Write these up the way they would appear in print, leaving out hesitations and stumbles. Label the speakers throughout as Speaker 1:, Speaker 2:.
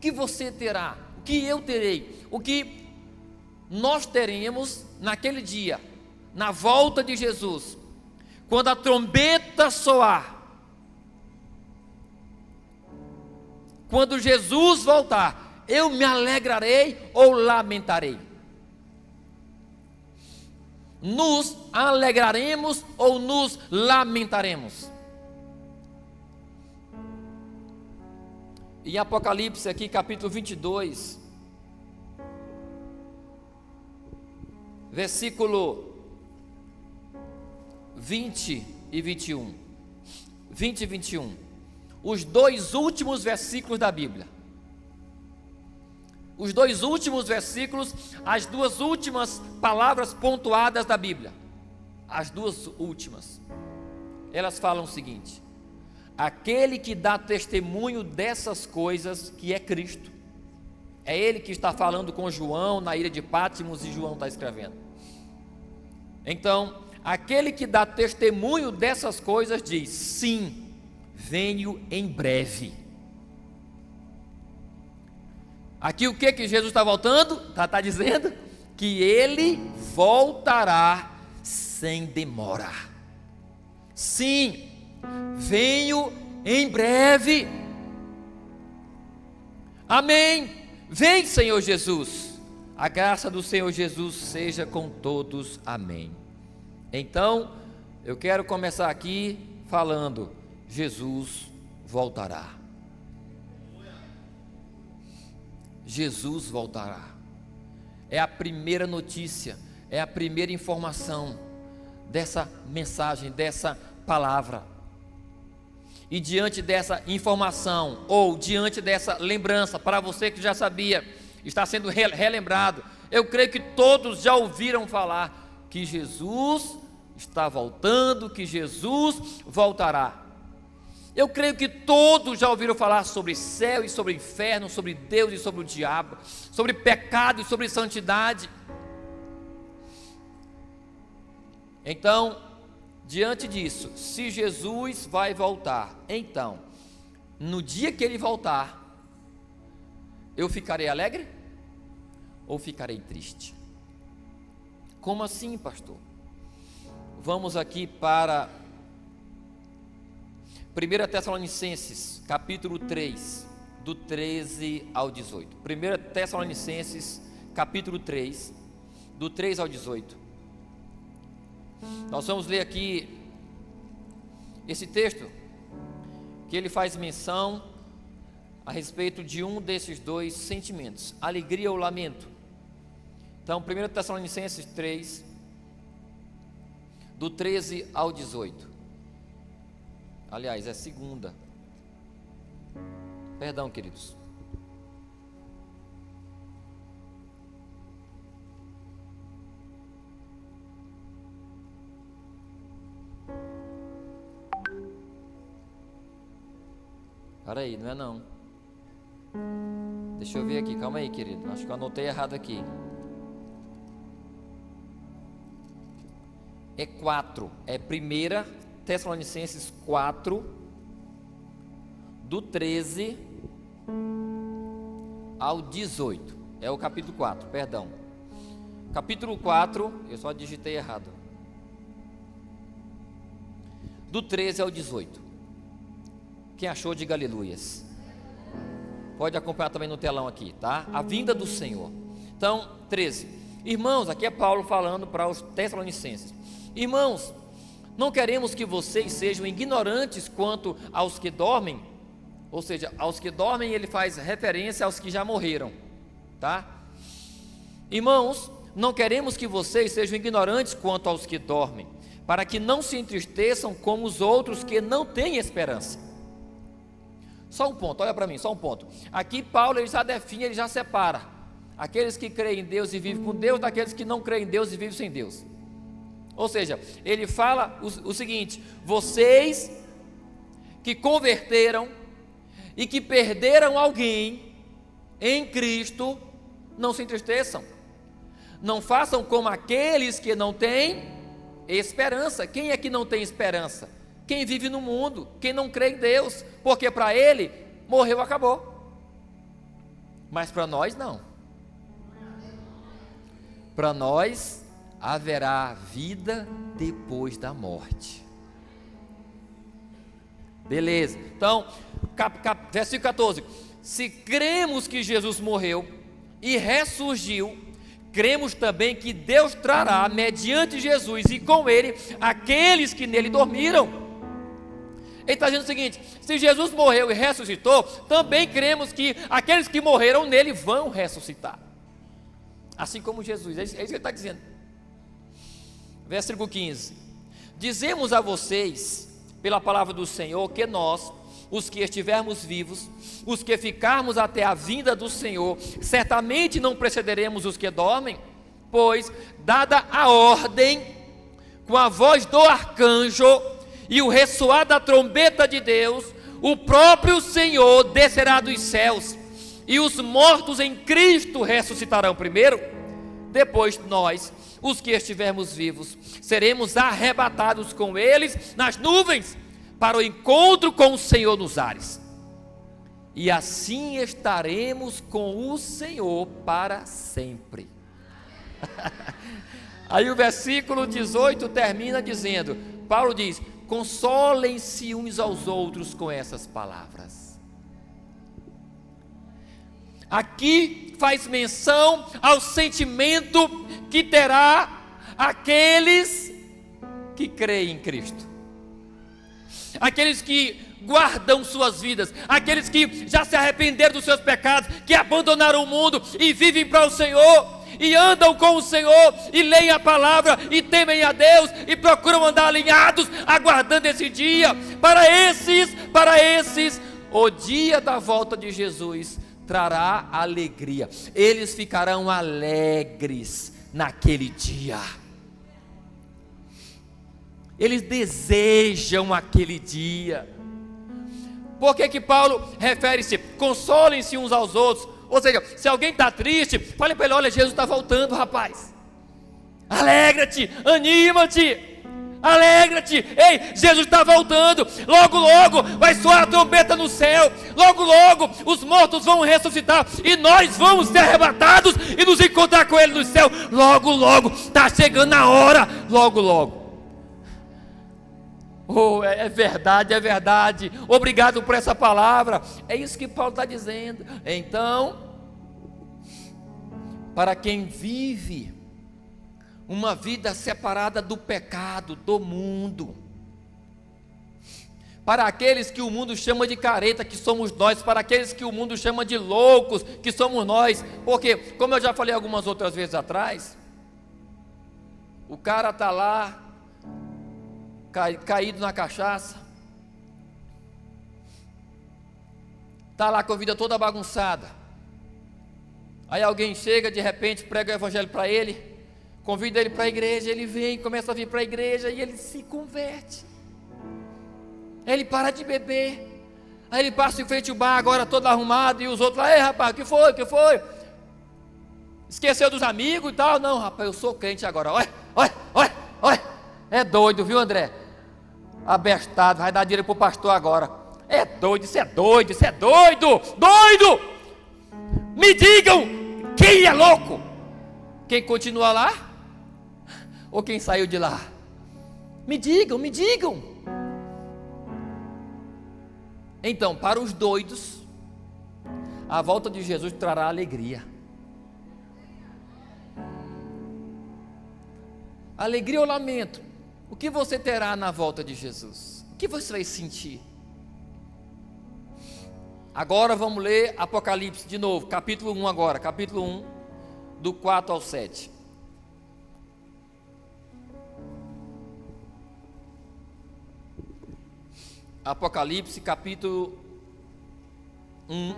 Speaker 1: que você terá, o que eu terei, o que nós teremos naquele dia, na volta de Jesus, quando a trombeta soar, quando Jesus voltar, eu me alegrarei ou lamentarei? Nos alegraremos ou nos lamentaremos? Em Apocalipse aqui, capítulo 22, versículo 20 e 21. 20 e 21. Os dois últimos versículos da Bíblia. Os dois últimos versículos, as duas últimas palavras pontuadas da Bíblia. As duas últimas. Elas falam o seguinte: aquele que dá testemunho dessas coisas, que é Cristo. É ele que está falando com João na ilha de Patmos, e João está escrevendo. Então, aquele que dá testemunho dessas coisas diz: sim, venho em breve. Aqui o que Jesus está voltando? Está dizendo que ele voltará sem demora. Sim, venho em breve. Amém. Vem, Senhor Jesus. A graça do Senhor Jesus seja com todos. Amém. Então, eu quero começar aqui falando: Jesus voltará. Jesus voltará. É a primeira notícia, é a primeira informação dessa mensagem, dessa palavra. E diante dessa informação, ou diante dessa lembrança, para você que já sabia, está sendo relembrado, eu creio que todos já ouviram falar que Jesus está voltando, que Jesus voltará. Eu creio que todos já ouviram falar sobre céu e sobre inferno, sobre Deus e sobre o diabo, sobre pecado e sobre santidade. Então, diante disso, se Jesus vai voltar, então, no dia que ele voltar, eu ficarei alegre ou ficarei triste? Como assim, pastor? Vamos aqui para 1 Tessalonicenses, capítulo 3, do 13 ao 18. 1 Tessalonicenses, capítulo 3, do 3 ao 18. Nós vamos ler aqui esse texto, que ele faz menção a respeito de um desses dois sentimentos, alegria ou lamento. Então, 1 Tessalonicenses 3, do 13 ao 18. Aliás, é segunda. Perdão, queridos. Para aí, não é não. Deixa eu ver aqui, calma aí, querido. Acho que eu anotei errado aqui. É 4. É 1 Tessalonicenses 4, do 13 ao 18. É o capítulo 4, perdão. Capítulo 4, eu só digitei errado. Do 13 ao 18. Quem achou, diga aleluias. Pode acompanhar também no telão aqui, tá? A vinda do Senhor. Então, 13. Irmãos, aqui é Paulo falando para os Tessalonicenses. Irmãos, não queremos que vocês sejam ignorantes quanto aos que dormem. Ou seja, aos que dormem, ele faz referência aos que já morreram, tá? Irmãos, não queremos que vocês sejam ignorantes quanto aos que dormem, para que não se entristeçam como os outros que não têm esperança. Só um ponto, olha para mim, só um ponto. Aqui Paulo ele já define, ele já separa aqueles que creem em Deus e vivem com Deus daqueles que não creem em Deus e vivem sem Deus. Ou seja, ele fala o seguinte: vocês que converteram e que perderam alguém em Cristo, não se entristeçam. Não façam como aqueles que não têm esperança. Quem é que não tem esperança? Quem vive no mundo, quem não crê em Deus, porque para ele, morreu, acabou. Mas para nós não. Para nós haverá vida depois da morte. Beleza. Então, versículo 14. Se cremos que Jesus morreu e ressurgiu, cremos também que Deus trará, mediante Jesus e com Ele, aqueles que nele dormiram. Ele está dizendo o seguinte: se Jesus morreu e ressuscitou, também cremos que aqueles que morreram nele vão ressuscitar, assim como Jesus. É isso que ele está dizendo. Versículo 15: dizemos a vocês, pela palavra do Senhor, que nós, os que estivermos vivos, os que ficarmos até a vinda do Senhor, certamente não precederemos os que dormem, pois, dada a ordem, com a voz do arcanjo e o ressoar da trombeta de Deus, o próprio Senhor descerá dos céus, e os mortos em Cristo ressuscitarão primeiro. Depois nós, os que estivermos vivos, seremos arrebatados com eles nas nuvens, para o encontro com o Senhor nos ares, e assim estaremos com o Senhor para sempre. Aí o versículo 18 termina dizendo, Paulo diz: consolem-se uns aos outros com essas palavras. Aqui faz menção ao sentimento que terá aqueles que creem em Cristo, aqueles que guardam suas vidas, aqueles que já se arrependeram dos seus pecados, que abandonaram o mundo e vivem para o Senhor, e andam com o Senhor, e leem a palavra, e temem a Deus, e procuram andar alinhados, aguardando esse dia. Para esses, o dia da volta de Jesus trará alegria. Eles ficarão alegres naquele dia. Eles desejam aquele dia. Por que Paulo refere-se? Consolem-se uns aos outros. Ou seja, se alguém está triste, fale para ele: olha, Jesus está voltando, rapaz. Alegra-te, anima-te, alegra-te. Ei, Jesus está voltando. Logo, logo vai soar a trombeta no céu. Logo, logo os mortos vão ressuscitar, e nós vamos ser arrebatados e nos encontrar com Ele no céu. Logo, logo, está chegando a hora. Logo, logo. Oh, é verdade, é verdade. Obrigado por essa palavra. É isso que Paulo está dizendo. Então, para quem vive uma vida separada do pecado, do mundo, para aqueles que o mundo chama de careta, que somos nós, para aqueles que o mundo chama de loucos, que somos nós, porque, como eu já falei algumas outras vezes atrás, o cara está lá, caído na cachaça, está lá com a vida toda bagunçada. Aí alguém chega, de repente prega o evangelho para ele, convida ele para a igreja, ele vem, começa a vir para a igreja e ele se converte. Aí ele para de beber, aí ele passa em frente ao bar agora todo arrumado, e os outros lá: ei, rapaz, o que foi? Esqueceu dos amigos e tal? Não, rapaz, eu sou crente agora. Olha, é doido, viu, André? Abestado, vai dar dinheiro para o pastor agora. É doido, isso é doido. Me digam, quem é louco? Quem continua lá? Ou quem saiu de lá? Me digam. Então, para os doidos, a volta de Jesus trará alegria. Alegria ou lamento? O que você terá na volta de Jesus? O que você vai sentir? Agora vamos ler Apocalipse de novo, capítulo 1 agora, capítulo 1, do 4 ao 7. Apocalipse, capítulo 1,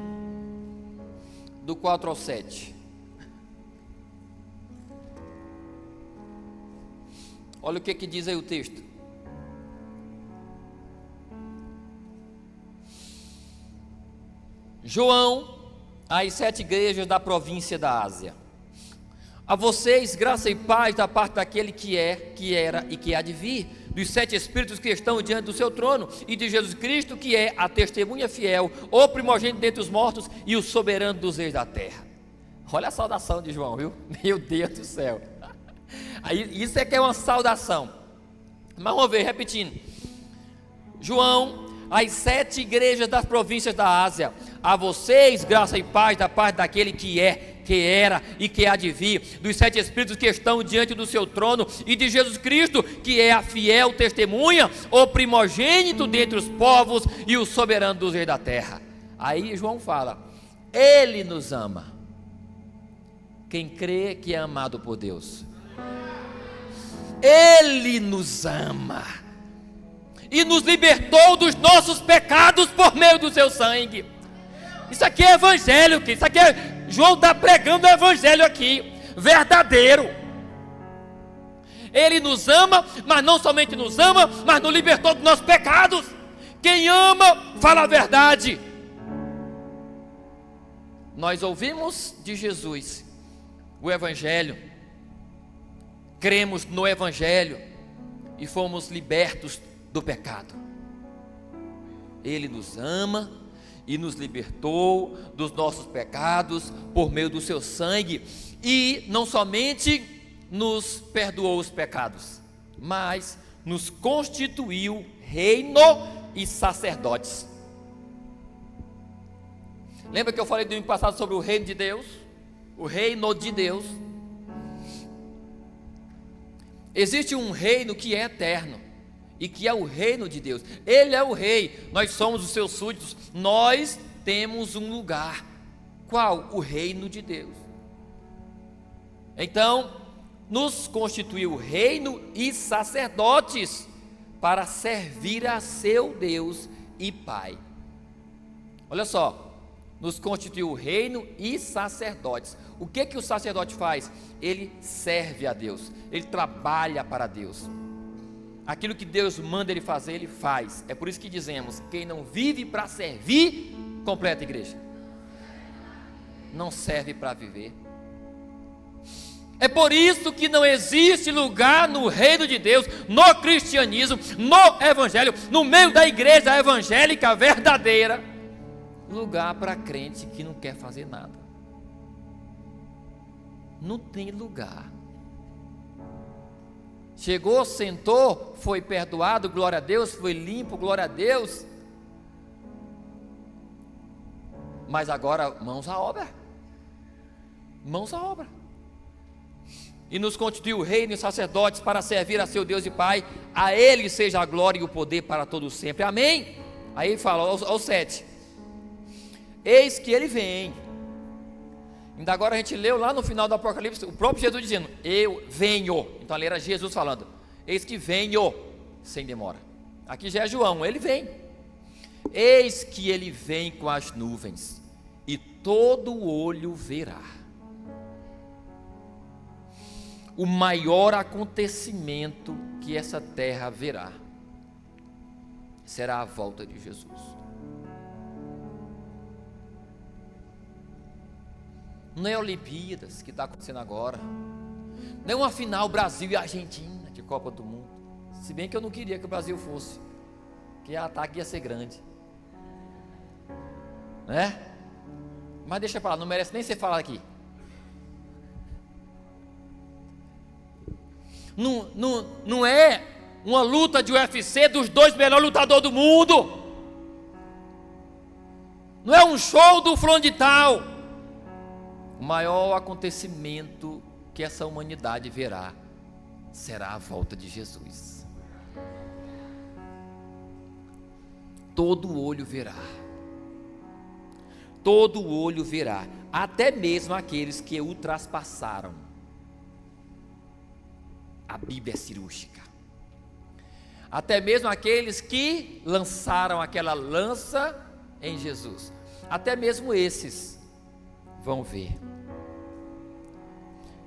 Speaker 1: do 4 ao 7. Olha o que diz aí o texto. João, às 7 igrejas da província da Ásia. A vocês, graça e paz da parte daquele que é, que era e que há de vir, do dos 7 Espíritos que estão diante do seu trono, e de Jesus Cristo, que é a testemunha fiel, o primogênito dentre os mortos e o soberano dos reis da terra. Olha a saudação de João, viu? Meu Deus do céu. Aí, isso é que é uma saudação. Mas vamos ver, repetindo. João, às 7 igrejas das províncias da Ásia: a vocês, graça e paz da parte daquele que é, que era e que há de vir, dos 7 Espíritos que estão diante do seu trono, e de Jesus Cristo, que é a fiel testemunha, o primogênito dentre os povos e o soberano dos reis da terra. Aí João fala: Ele nos ama. Quem crê que é amado por Deus, Ele nos ama e nos libertou dos nossos pecados por meio do seu sangue. Isso aqui é evangelho, isso aqui é, João está pregando o evangelho aqui, verdadeiro. Ele nos ama, mas não somente nos ama, mas nos libertou dos nossos pecados. Quem ama, fala a verdade. Nós ouvimos de Jesus o evangelho, cremos no evangelho e fomos libertos do pecado. Ele nos ama e nos libertou dos nossos pecados por meio do seu sangue, e não somente nos perdoou os pecados, mas nos constituiu reino e sacerdotes. Lembra que eu falei domingo passado sobre o reino de Deus? O reino de Deus. Existe um reino que é eterno e que é o reino de Deus. Ele é o rei, nós somos os seus súditos. Nós temos um lugar. Qual? O reino de Deus. Então, nos constituiu reino e sacerdotes para servir a seu Deus e Pai. Olha só, nos constituiu reino e sacerdotes. O que o sacerdote faz? Ele serve a Deus, ele trabalha para Deus. Aquilo que Deus manda ele fazer, ele faz. É por isso que dizemos: quem não vive para servir, completa a igreja, não serve para viver. É por isso que não existe lugar no reino de Deus, no cristianismo, no evangelho, no meio da igreja evangélica verdadeira, lugar para crente que não quer fazer nada. Não tem lugar. Chegou, sentou, foi perdoado, glória a Deus, foi limpo, glória a Deus. Mas agora, mãos à obra. Mãos à obra. E nos constituiu reino e sacerdotes para servir a seu Deus e Pai. A Ele seja a glória e o poder para todos sempre. Amém? Aí fala, ao 7. Eis que Ele vem. Ainda agora a gente leu lá no final do Apocalipse, o próprio Jesus dizendo: eu venho. Então ali era Jesus falando: eis que venho, sem demora. Aqui já é João, ele vem. Eis que ele vem com as nuvens, e todo olho verá. O maior acontecimento que essa terra verá será a volta de Jesus. Não é Olimpíadas que está acontecendo agora, não é uma final Brasil e Argentina de Copa do Mundo. Se bem que eu não queria que o Brasil fosse, que o ataque ia ser grande, né? Mas deixa para lá, não merece nem ser falado aqui. Não é uma luta de UFC dos 2 melhores lutadores do mundo, não é um show do fulano de tal. O maior acontecimento que essa humanidade verá será a volta de Jesus. Todo olho verá. Todo olho verá, até mesmo aqueles que o traspassaram. A Bíblia é cirúrgica. Até mesmo aqueles que lançaram aquela lança em Jesus, até mesmo esses vão ver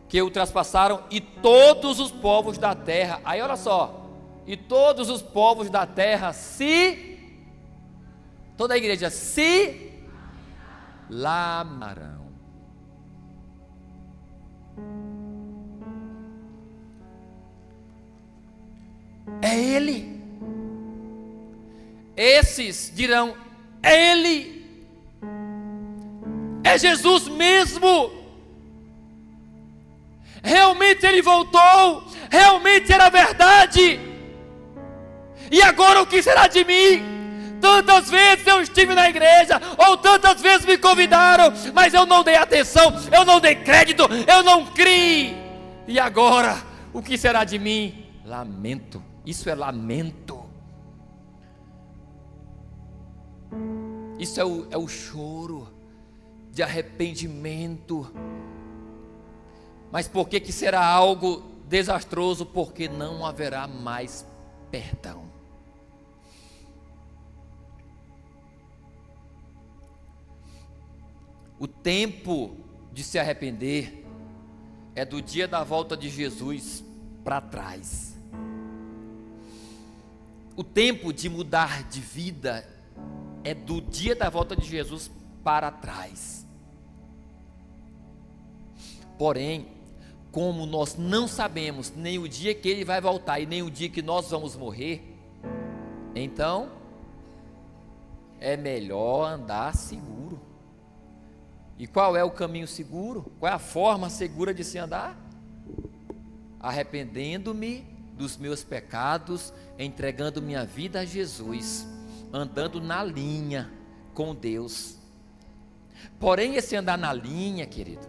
Speaker 1: que o traspassaram, e todos os povos da terra. Aí olha só, e todos os povos da terra toda a igreja se lamarão. é Ele. Esses dirão: é Ele, é Jesus mesmo. Realmente Ele voltou, realmente era verdade. E agora o que será de mim? Tantas vezes eu estive na igreja, ou tantas vezes me convidaram, mas eu não dei atenção, eu não dei crédito, eu não criei. E agora, o que será de mim? Lamento, isso é lamento. Isso é o choro de arrependimento. Mas por que será algo desastroso? Porque não haverá mais perdão. O tempo de se arrepender é do dia da volta de Jesus para trás. O tempo de mudar de vida é do dia da volta de Jesus para trás. Porém, como nós não sabemos nem o dia que Ele vai voltar e nem o dia que nós vamos morrer, então é melhor andar seguro. E qual é o caminho seguro? Qual é a forma segura de se andar? Arrependendo-me dos meus pecados, entregando minha vida a Jesus, andando na linha com Deus. Porém, esse andar na linha, querido,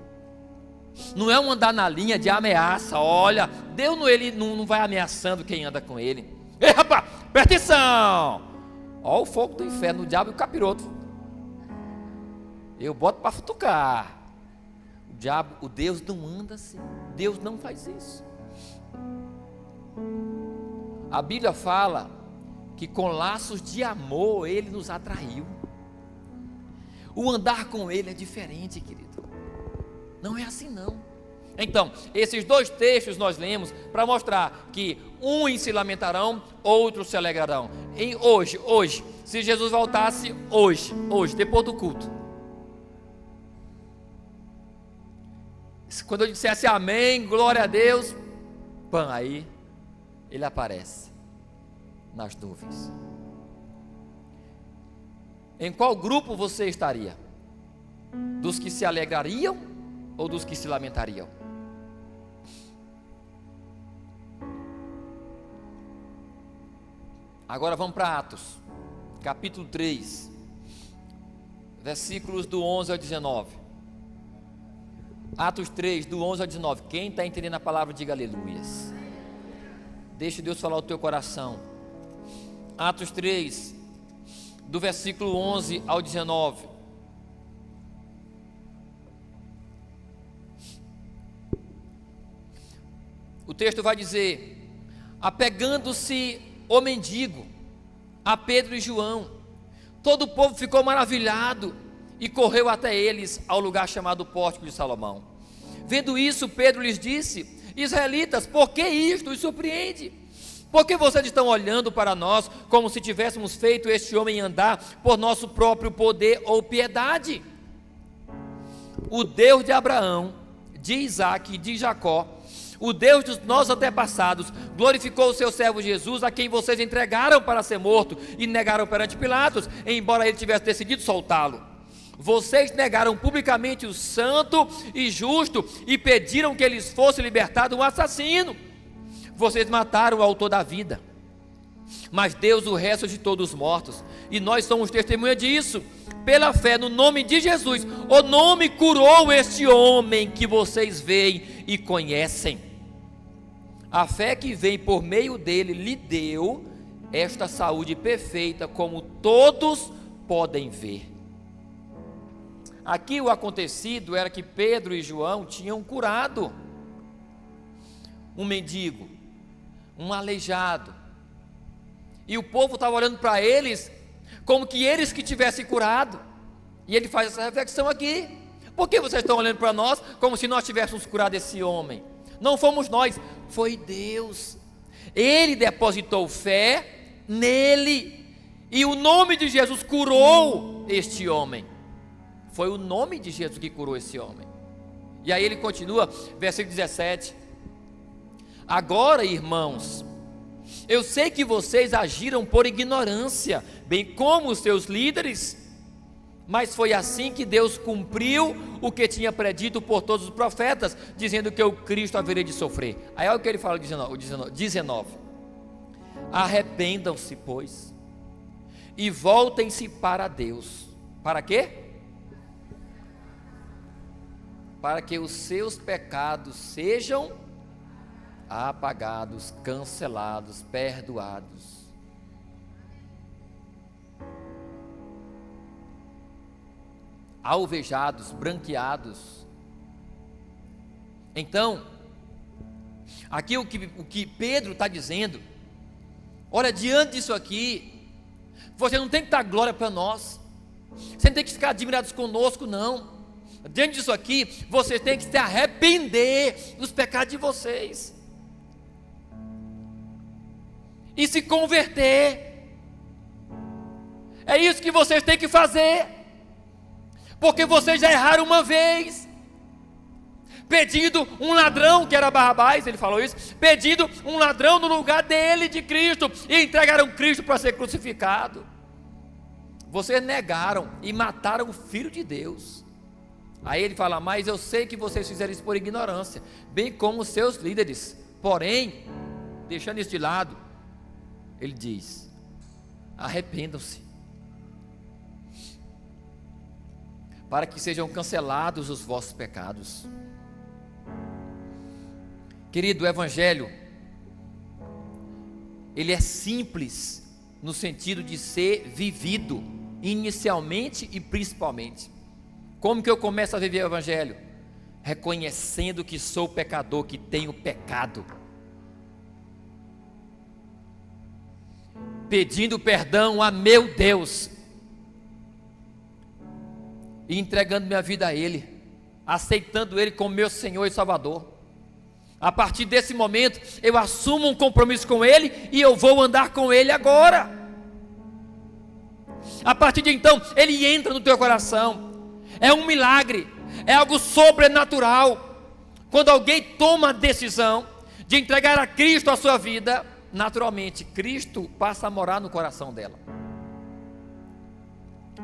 Speaker 1: não é um andar na linha de ameaça. Olha, Deus ele não vai ameaçando quem anda com Ele. Ei, rapaz, presta atenção. Olha o fogo do inferno, o diabo e o capiroto. Eu boto para futucar. O diabo, o Deus não anda assim. Deus não faz isso. A Bíblia fala que com laços de amor Ele nos atraiu. O andar com Ele é diferente, querido. Não é assim não. Então, esses dois textos nós lemos para mostrar que uns se lamentarão, outros se alegrarão. Hoje, se Jesus voltasse hoje, depois do culto, quando eu dissesse amém, glória a Deus, aí Ele aparece nas nuvens. Em qual grupo você estaria? Dos que se alegrariam ou dos que se lamentariam? Agora vamos para Atos, capítulo 3, versículos do 11 ao 19. Atos 3, do 11 ao 19. Quem está entendendo a palavra, diga aleluias. Deixa Deus falar o teu coração. Atos 3, do versículo 11 ao 19. O texto vai dizer: apegando-se o mendigo a Pedro e João, todo o povo ficou maravilhado e correu até eles ao lugar chamado Pórtico de Salomão. Vendo isso, Pedro lhes disse: israelitas, por que isto os surpreende? Por que vocês estão olhando para nós como se tivéssemos feito este homem andar por nosso próprio poder ou piedade? O Deus de Abraão, de Isaque e de Jacó, o Deus dos nossos antepassados, glorificou o seu servo Jesus, a quem vocês entregaram para ser morto e negaram perante Pilatos, embora ele tivesse decidido soltá-lo. Vocês negaram publicamente o santo e justo e pediram que eles fosse libertado um assassino. Vocês mataram o autor da vida, mas Deus o ressuscitou dos mortos, e nós somos testemunha disso. Pela fé no nome de Jesus, o nome curou este homem que vocês veem e conhecem. A fé que vem por meio dele lhe deu esta saúde perfeita, como todos podem ver. Aqui o acontecido era que Pedro e João tinham curado um mendigo, um aleijado, e o povo estava olhando para eles como que eles que tivessem curado. E ele faz essa reflexão aqui: por que vocês estão olhando para nós como se nós tivéssemos curado esse homem? Não fomos nós, foi Deus. Ele depositou fé nele, e o nome de Jesus curou este homem. Foi o nome de Jesus que curou esse homem. E aí ele continua, versículo 17: agora, irmãos, Eu sei que vocês agiram por ignorância, bem como os seus líderes, mas foi assim que Deus cumpriu o que tinha predito por todos os profetas, dizendo que o Cristo haveria de sofrer. Aí olha o que ele fala, 19. Arrependam-se, pois, e voltem-se para Deus. Para quê? Para que os seus pecados sejam apagados, cancelados, perdoados. Alvejados, branqueados. Então, aqui o que Pedro está dizendo, olha, diante disso aqui, você não tem que dar glória para nós, você não tem que ficar admirados conosco, não. Diante disso aqui, vocês têm que se arrepender dos pecados de vocês e se converter. É isso que vocês têm que fazer, porque vocês já erraram uma vez, pedindo um ladrão, que era Barrabás, ele falou isso, pedindo um ladrão no lugar dele, de Cristo, e entregaram Cristo para ser crucificado. Vocês negaram e mataram o Filho de Deus. Aí ele fala, mas eu sei que vocês fizeram isso por ignorância, bem como os seus líderes. Porém, deixando isso de lado, ele diz, arrependam-se, para que sejam cancelados os vossos pecados. Querido, o Evangelho, ele é simples, no sentido de ser vivido, inicialmente e principalmente. Como que eu começo a viver o Evangelho? Reconhecendo que sou pecador, que tenho pecado, pedindo perdão a meu Deus, e entregando minha vida a Ele, aceitando Ele como meu Senhor e Salvador. A partir desse momento, eu assumo um compromisso com Ele, e eu vou andar com Ele agora. A partir de então, Ele entra no teu coração. É um milagre, é algo sobrenatural. Quando alguém toma a decisão de entregar a Cristo a sua vida, naturalmente, Cristo passa a morar no coração dela.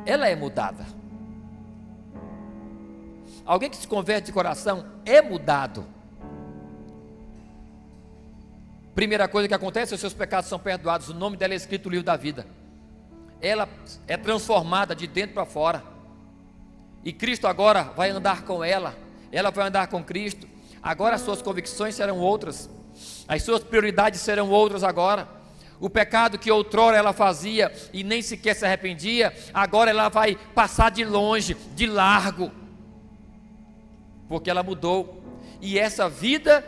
Speaker 1: Ela é mudada. Alguém que se converte de coração é mudado. Primeira coisa que acontece, os seus pecados são perdoados, o nome dela é escrito no livro da vida. Ela é transformada de dentro para fora, e Cristo agora vai andar com ela vai andar com Cristo. Agora as suas convicções serão outras, as suas prioridades serão outras agora. O pecado que outrora ela fazia e nem sequer se arrependia, agora ela vai passar de longe, de largo, porque ela mudou. E essa vida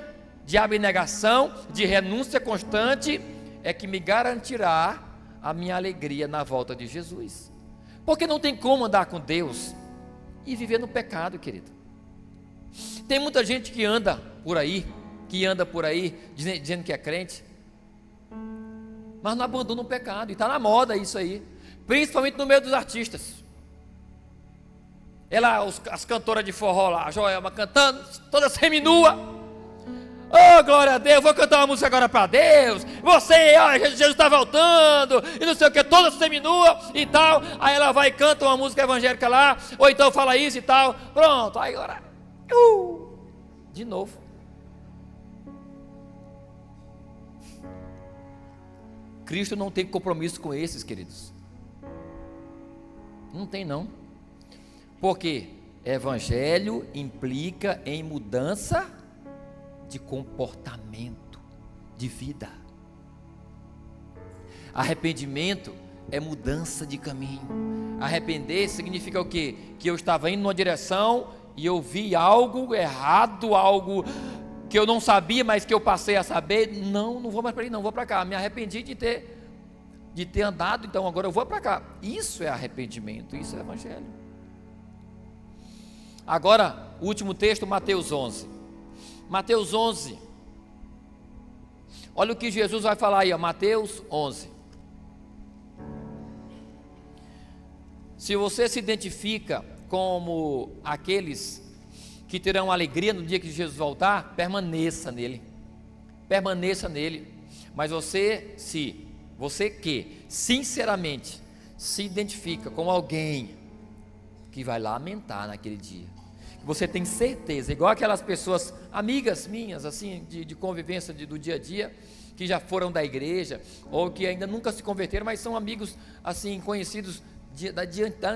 Speaker 1: de abnegação, de renúncia constante, é que me garantirá a minha alegria na volta de Jesus. Porque não tem como andar com Deus e viver no pecado, querido. Tem muita gente que anda por aí, dizendo que é crente, mas não abandona o pecado, e está na moda isso aí, principalmente no meio dos artistas. As cantoras de forró lá, a Joelma cantando, toda seminua. Oh, glória a Deus, vou cantar uma música agora para Deus. Você, Jesus está voltando, e não sei o que, toda seminua e tal. Aí ela vai e canta uma música evangélica lá, ou então fala isso e tal. Pronto, aí agora, de novo. Cristo não tem compromisso com esses, queridos. Não tem não. Porque evangelho implica em mudança de comportamento, de vida. Arrependimento é mudança de caminho. Arrepender significa o quê? Que eu estava indo numa direção e eu vi algo errado, algo que eu não sabia, mas que eu passei a saber. Não vou mais para ali, não vou para cá. Me arrependi de ter andado, então agora eu vou para cá. Isso é arrependimento, isso é evangelho. Agora, o último texto, Mateus 11. Mateus 11. Olha o que Jesus vai falar aí, ó, Mateus 11. Se você se identifica como aqueles que terão alegria no dia que Jesus voltar, permaneça nele. Permaneça nele. Mas você que sinceramente se identifica com alguém que vai lamentar naquele dia, você tem certeza, igual aquelas pessoas, amigas minhas, assim, de convivência do dia a dia, que já foram da igreja, ou que ainda nunca se converteram, mas são amigos, assim, conhecidos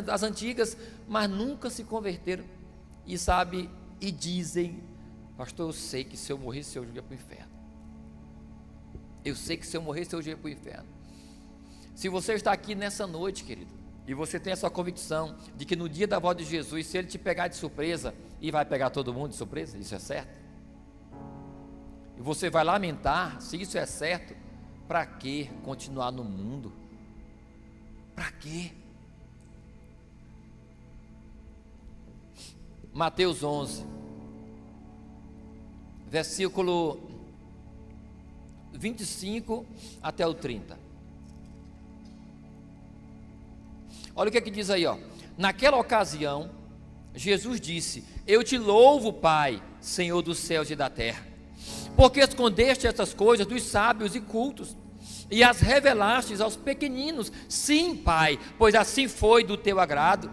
Speaker 1: das antigas, mas nunca se converteram, e dizem: pastor, eu sei que se eu morresse, eu ia para o inferno. Eu sei que se eu morresse, eu ia para o inferno. Se você está aqui nessa noite, querido, e você tem essa convicção de que no dia da volta de Jesus, se Ele te pegar de surpresa, e vai pegar todo mundo de surpresa, isso é certo, e você vai lamentar, se isso é certo, para que continuar no mundo? Para quê? Mateus 11, versículo 25 até o 30. Olha o que diz aí, ó. Naquela ocasião, Jesus disse: eu te louvo, Pai, Senhor dos céus e da terra, porque escondeste essas coisas dos sábios e cultos, e as revelastes aos pequeninos. Sim, Pai, pois assim foi do teu agrado.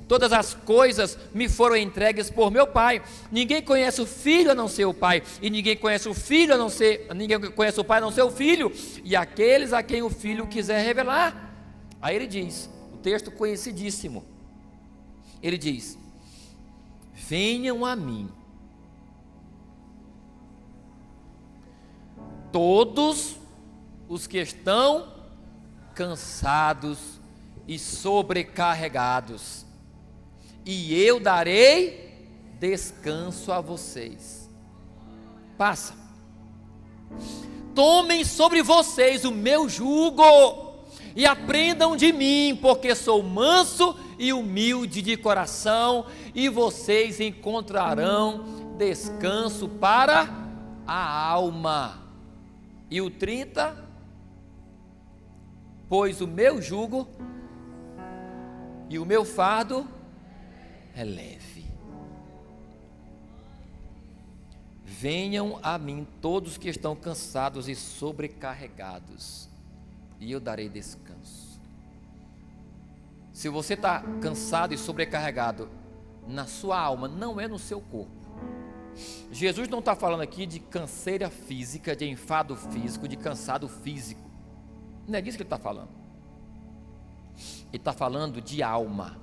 Speaker 1: Todas as coisas me foram entregues por meu Pai. Ninguém conhece o Filho a não ser o Pai, e ninguém conhece o Pai a não ser o Filho, e aqueles a quem o Filho quiser revelar. Aí ele diz, o texto conhecidíssimo, ele diz: venham a mim todos os que estão cansados e sobrecarregados, e eu darei descanso a vocês. Passa. Tomem sobre vocês o meu jugo e aprendam de mim, porque sou manso e humilde de coração, e vocês encontrarão descanso para a alma. E o 30, pois o meu jugo e o meu fardo é leve. Venham a mim todos que estão cansados e sobrecarregados, e eu darei descanso. Se você está cansado e sobrecarregado na sua alma, não é no seu corpo. Jesus não está falando aqui de canseira física, de enfado físico, de cansado físico. Não é disso que ele está falando. Ele está falando de alma,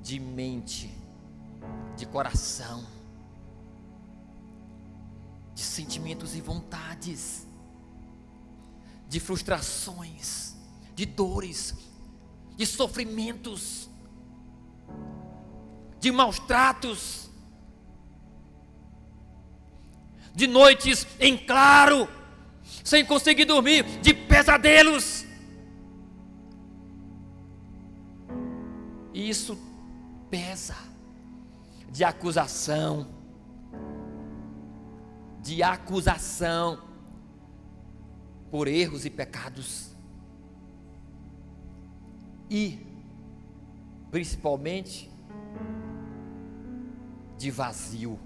Speaker 1: de mente, de coração, de sentimentos e vontades, de frustrações, de dores, de sofrimentos, de maus tratos, de noites em claro, sem conseguir dormir, de pesadelos. E isso pesa, de acusação, por erros e pecados, e principalmente de vazio,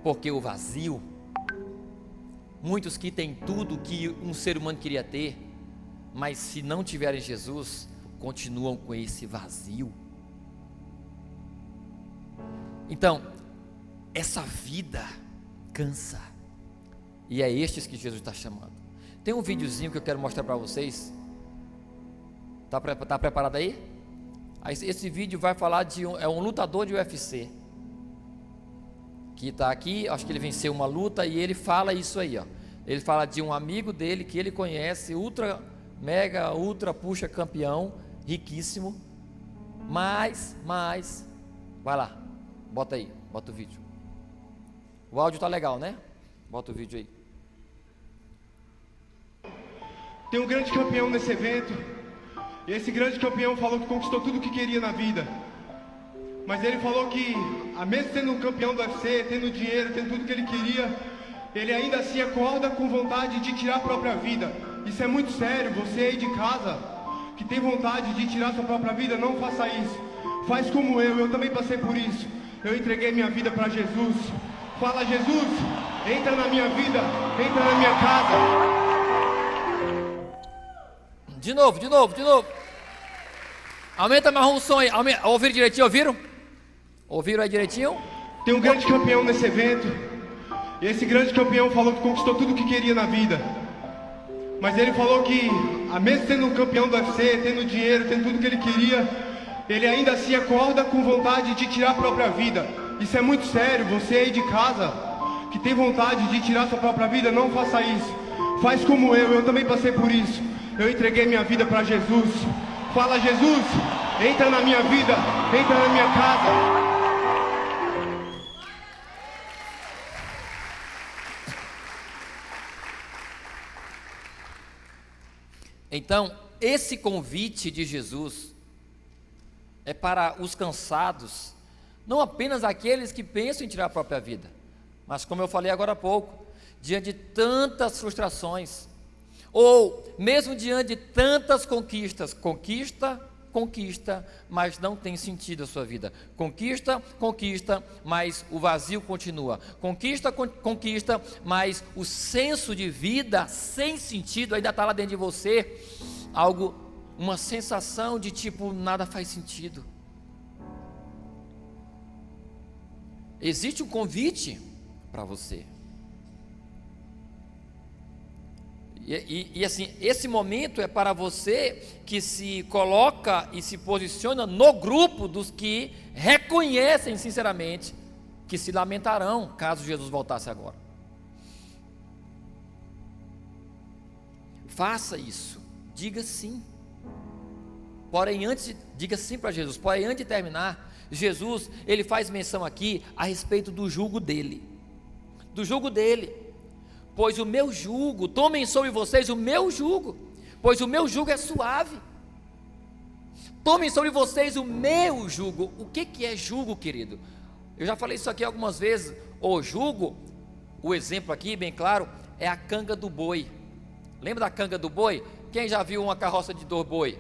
Speaker 1: porque o vazio, muitos que têm tudo que um ser humano queria ter, mas se não tiverem Jesus, continuam com esse vazio. Então, essa vida cansa, e é estes que Jesus está chamando. Tem um videozinho que eu quero mostrar para vocês. Está preparado aí? Esse vídeo vai falar de um lutador de UFC, que está aqui, acho que ele venceu uma luta, e ele fala isso aí, ó. Ele fala de um amigo dele que ele conhece, ultra puxa campeão, riquíssimo, mas, vai lá, bota o vídeo. O áudio tá legal, né? Bota o vídeo aí.
Speaker 2: Tem um grande campeão nesse evento, e esse grande campeão falou que conquistou tudo o que queria na vida, mas ele falou que, mesmo sendo um campeão do UFC, tendo dinheiro, tendo tudo que ele queria, ele ainda assim acorda com vontade de tirar a própria vida. Isso é muito sério. Você aí de casa, que tem vontade de tirar sua própria vida, não faça isso. Faz como eu também passei por isso. Eu entreguei minha vida para Jesus. Fala: Jesus, entra na minha vida, entra na minha casa.
Speaker 1: De novo. Aumenta mais um som aí. Ouviram direitinho? Ouviram aí direitinho?
Speaker 2: Tem um grande campeão nesse evento. E esse grande campeão falou que conquistou tudo o que queria na vida. Mas ele falou que, mesmo sendo um campeão do UFC, tendo dinheiro, tendo tudo que ele queria, ele ainda assim acorda com vontade de tirar a própria vida. Isso é muito sério. Você aí de casa, que tem vontade de tirar sua própria vida, não faça isso. Faz como eu também passei por isso. Eu entreguei minha vida para Jesus. Fala, Jesus, entra na minha vida, entra na minha casa.
Speaker 1: Então, esse convite de Jesus é para os cansados, não apenas aqueles que pensam em tirar a própria vida, mas como eu falei agora há pouco, diante de tantas frustrações, ou mesmo diante de tantas conquistas, conquista, mas não tem sentido a sua vida, conquista, mas o vazio continua, conquista, mas o senso de vida sem sentido ainda está lá dentro de você, uma sensação de tipo, nada faz sentido. Existe um convite para você. E assim, esse momento é para você que se coloca e se posiciona no grupo dos que reconhecem sinceramente que se lamentarão caso Jesus voltasse agora. Faça isso, diga sim. Porém, diga sim para Jesus. Porém, antes de terminar, Jesus, ele faz menção aqui a respeito do jugo dele. Pois o meu jugo, tomem sobre vocês o meu jugo, pois o meu jugo é suave. Tomem sobre vocês o meu jugo. O que é jugo, querido? Eu já falei isso aqui algumas vezes. O jugo, o exemplo aqui, bem claro, é a canga do boi. Lembra da canga do boi? Quem já viu uma carroça de 2 boi?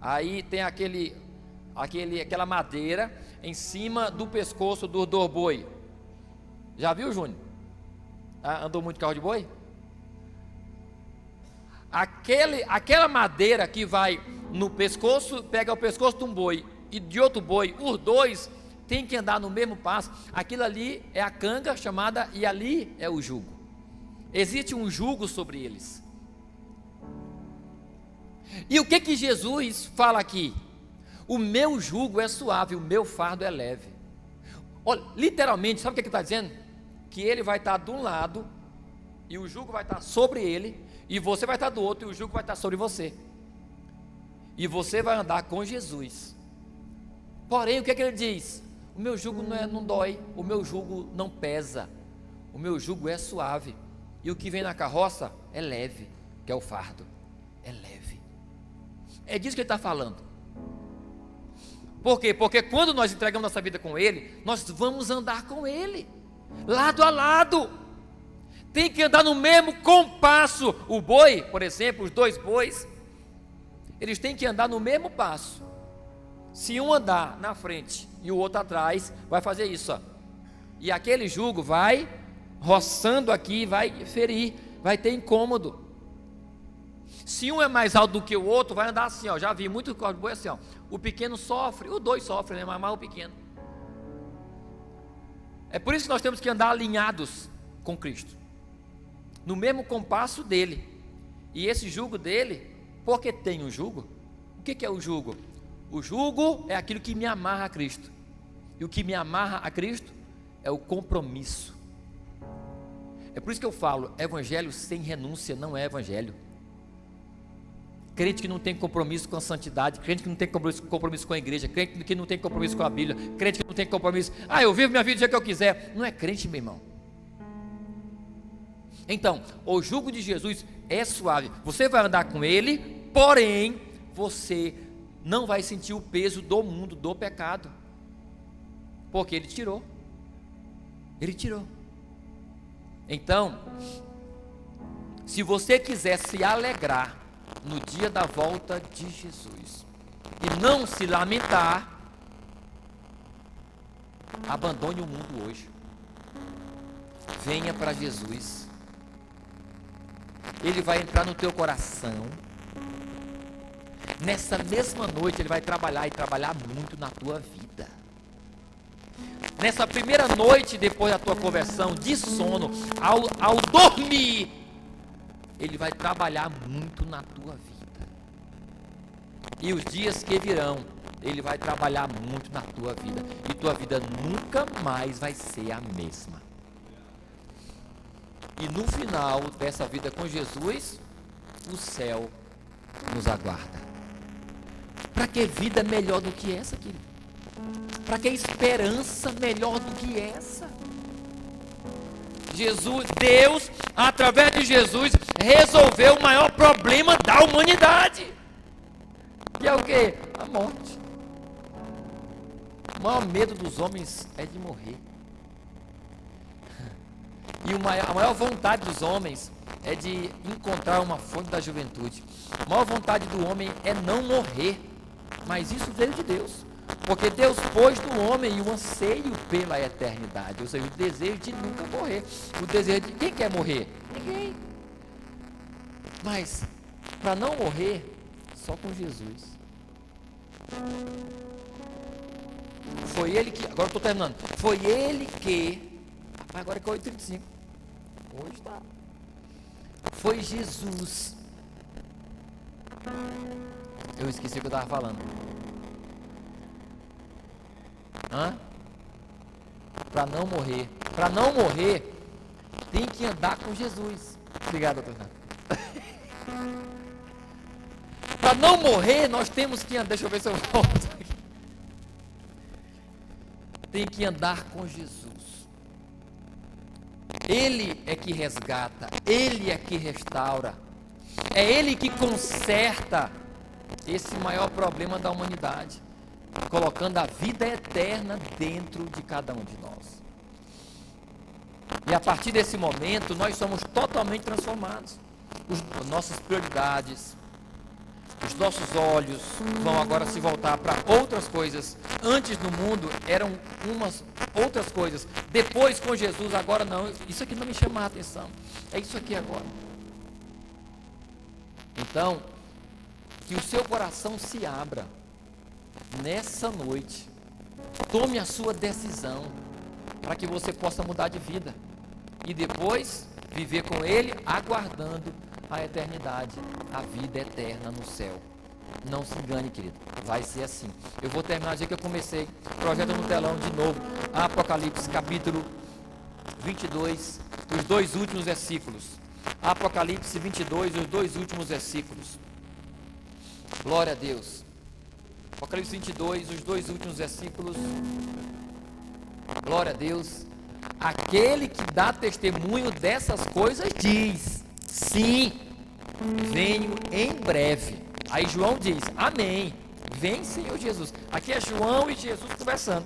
Speaker 1: Aí tem aquela madeira em cima do pescoço dos 2 boi. Já viu, Júnior? Andou muito carro de boi? Aquela madeira que vai no pescoço, pega o pescoço de um boi e de outro boi, os dois têm que andar no mesmo passo. Aquilo ali é a canga chamada, e ali é o jugo. Existe um jugo sobre eles. E o que Jesus fala aqui? O meu jugo é suave, o meu fardo é leve. Olha, literalmente, sabe o que ele está dizendo? Que ele vai estar de um lado e o jugo vai estar sobre ele, e você vai estar do outro e o jugo vai estar sobre você, e você vai andar com Jesus. Porém, o que ele diz? O meu jugo não dói, o meu jugo não pesa, o meu jugo é suave, e o que vem na carroça é leve, que é o fardo, é leve. É disso que ele está falando. Por quê? Porque quando nós entregamos nossa vida com ele, nós vamos andar com ele lado a lado, tem que andar no mesmo compasso. O boi, por exemplo, os 2 bois, eles têm que andar no mesmo passo. Se um andar na frente e o outro atrás, vai fazer isso, ó. E aquele jugo vai roçando aqui, vai ferir, vai ter incômodo. Se um é mais alto do que o outro, vai andar assim, ó. Já vi muito corpo de boi assim, ó. O pequeno sofre, os 2 sofrem, né? Mas mais o pequeno. É por isso que nós temos que andar alinhados com Cristo, no mesmo compasso dele. E esse jugo dele, porque tem um jugo. O que é o jugo? O jugo é aquilo que me amarra a Cristo. E o que me amarra a Cristo é o compromisso. É por isso que eu falo, evangelho sem renúncia não é evangelho. Crente que não tem compromisso com a santidade, crente que não tem compromisso com a igreja, crente que não tem compromisso com a Bíblia, crente que não tem compromisso, eu vivo minha vida do jeito que eu quiser, não é crente, meu irmão. Então, o jugo de Jesus é suave, você vai andar com ele, porém, você não vai sentir o peso do mundo, do pecado, porque ele tirou. Então, se você quiser se alegrar no dia da volta de Jesus e não se lamentar, abandone o mundo hoje. venha para Jesus. Ele vai entrar no teu coração. Nessa mesma noite ele vai trabalhar, e trabalhar muito na tua vida. Nessa primeira noite depois da tua conversão, de sono, ao dormir, ele vai trabalhar muito na tua vida. E os dias que virão, ele vai trabalhar muito na tua vida. E tua vida nunca mais vai ser a mesma. E no final dessa vida com Jesus, o céu nos aguarda. Para que vida melhor do que essa, querido? Para que esperança melhor do que essa? Deus, através de Jesus, resolveu o maior problema da humanidade. Que é o quê? A morte. O maior medo dos homens é de morrer. E a maior vontade dos homens é de encontrar uma fonte da juventude. A maior vontade do homem é não morrer. Mas isso veio de Deus. Porque Deus pôs no homem o anseio pela eternidade. Ou seja, o desejo de nunca morrer. O desejo de... Quem quer morrer? Ninguém. Mas, para não morrer, só com Jesus. Foi ele que... Agora eu estou terminando. Foi ele que... Agora que é 8h35. Hoje está. Foi Jesus. Eu esqueci o que eu estava falando. Para não morrer. Para não morrer, tem que andar com Jesus. Obrigado, doutor. Para não morrer, nós temos que andar. Deixa eu ver se eu volto aqui. Tem que andar com Jesus. Ele é que resgata, Ele é que restaura, é Ele que conserta esse maior problema da humanidade, colocando a vida eterna dentro de cada um de nós. E a partir desse momento, nós somos totalmente transformados. As nossas prioridades, os nossos olhos vão agora se voltar para outras coisas. Antes no mundo eram umas outras coisas. Depois com Jesus, agora não. Isso aqui não me chama a atenção. É isso aqui agora. Então, que o seu coração se abra nessa noite. Tome a sua decisão para que você possa mudar de vida. E depois viver com Ele, aguardando a eternidade, a vida eterna no céu. Não se engane, querido, vai ser assim. Eu vou terminar do jeito que eu comecei. Projeta no telão de novo, Apocalipse capítulo 22, os 2 últimos versículos. Apocalipse 22, os 2 últimos versículos. Glória a Deus. Apocalipse 22, os 2 últimos versículos. Glória a Deus. Aquele que dá testemunho dessas coisas diz: sim, venho em breve. Aí João diz: amém, vem Senhor Jesus. Aqui é João e Jesus conversando.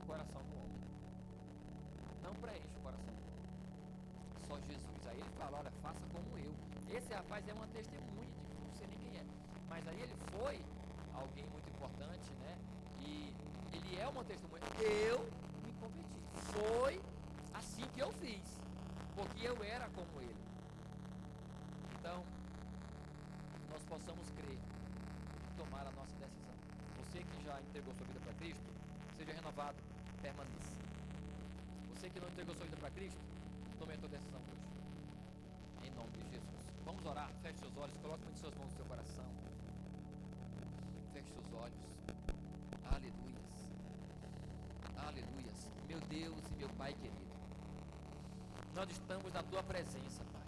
Speaker 1: Coração do homem. Não preenche o coração do homem. Só Jesus. Aí ele fala: olha, faça como eu. Esse rapaz é uma testemunha de não sei nem quem é. Mas aí ele foi alguém muito importante, né? E ele é uma testemunha. Eu me converti. Foi assim que eu fiz. Porque eu era como ele. Então, nós possamos crer e tomar a nossa decisão. Você que já entregou sua vida para Cristo, seja renovado permaneça. Você que não entregou sua vida para Cristo, tome a tua decisão hoje, em nome de Jesus. Vamos orar, feche seus olhos, coloque uma de suas mãos no seu coração, feche seus olhos. Aleluias, aleluias. Meu Deus e meu Pai querido, nós estamos na tua presença, Pai.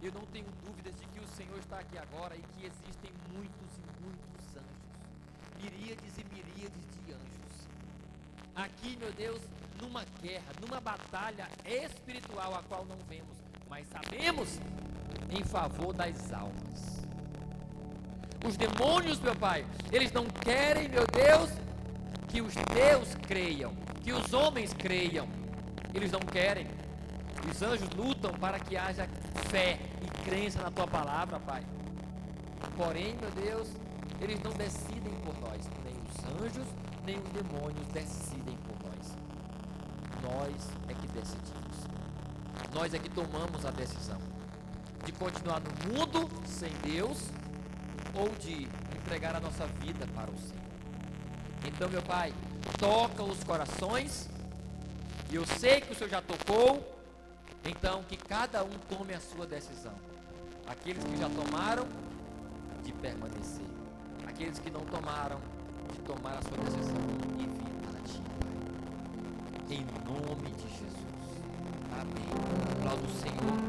Speaker 1: Eu não tenho dúvidas de que o Senhor está aqui agora e que existem muitos e muitos anjos, miríades e miríades de anjos aqui, meu Deus, numa guerra, numa batalha espiritual a qual não vemos, mas sabemos, em favor das almas. Os demônios, meu Pai, eles não querem, meu Deus, que os teus creiam, que os homens creiam. Eles não querem. Os anjos lutam para que haja fé e crença na tua palavra, Pai. Porém, meu Deus, eles não decidem por nós, nem os anjos, nem os demônios decidem por nós. Nós é que decidimos. Nós é que tomamos a decisão de continuar no mundo sem Deus ou de entregar a nossa vida para o Senhor. Então, meu Pai, toca os corações, e eu sei que o Senhor já tocou, então que cada um tome a sua decisão. Aqueles que já tomaram, de permanecer. Aqueles que não tomaram, de tomar a sua decisão e vir para Ti, Pai. Em nome de Jesus. Amém. Aplauda o Senhor.